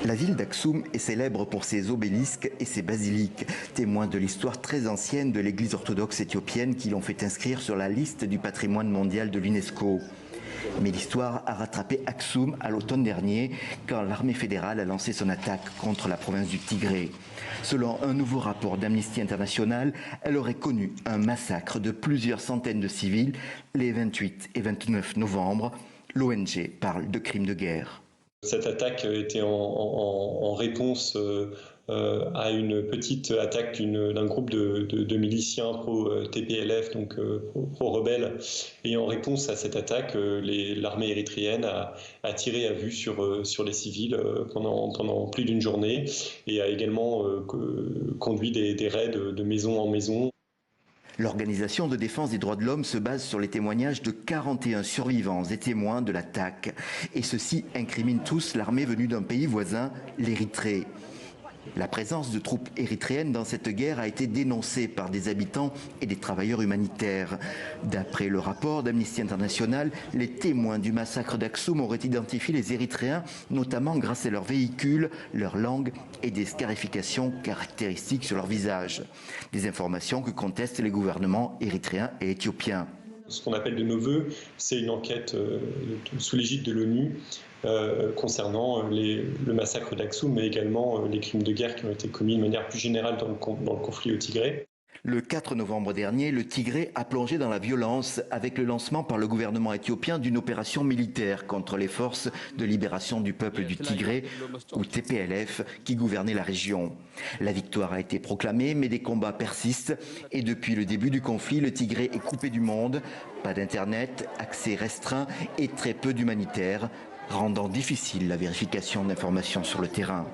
La ville d'Aksum est célèbre pour ses obélisques et ses basiliques, témoins de l'histoire très ancienne de l'église orthodoxe éthiopienne qui l'ont fait inscrire sur la liste du patrimoine mondial de l'UNESCO. Mais l'histoire a rattrapé Aksum à l'automne dernier, quand l'armée fédérale a lancé son attaque contre la province du Tigré. Selon un nouveau rapport d'Amnesty International, elle aurait connu un massacre de plusieurs centaines de civils les 28 et 29 novembre. L'ONG parle de crimes de guerre. Cette attaque était en réponse à une petite attaque d'un groupe de miliciens pro-TPLF, donc pro-rebelles. Et en réponse à cette attaque, l'armée érythréenne a tiré à vue sur les civils pendant plus d'une journée et a également conduit des raids de maison en maison. L'Organisation de défense des droits de l'homme se base sur les témoignages de 41 survivants et témoins de l'attaque. Et ceux-ci incriminent tous l'armée venue d'un pays voisin, l'Érythrée. La présence de troupes érythréennes dans cette guerre a été dénoncée par des habitants et des travailleurs humanitaires. D'après le rapport d'Amnesty International, les témoins du massacre d'Aksum auraient identifié les Érythréens, notamment grâce à leurs véhicules, leur langue et des scarifications caractéristiques sur leur visage. Des informations que contestent les gouvernements érythréens et éthiopiens. Ce qu'on appelle de nos voeux, c'est une enquête sous l'égide de l'ONU concernant le massacre d'Aksum, mais également les crimes de guerre qui ont été commis de manière plus générale dans le conflit au Tigré. Le 4 novembre dernier, le Tigré a plongé dans la violence avec le lancement par le gouvernement éthiopien d'une opération militaire contre les forces de libération du peuple du Tigré, ou TPLF, qui gouvernaient la région. La victoire a été proclamée, mais des combats persistent et depuis le début du conflit, le Tigré est coupé du monde. Pas d'internet, accès restreint et très peu d'humanitaire, rendant difficile la vérification d'informations sur le terrain.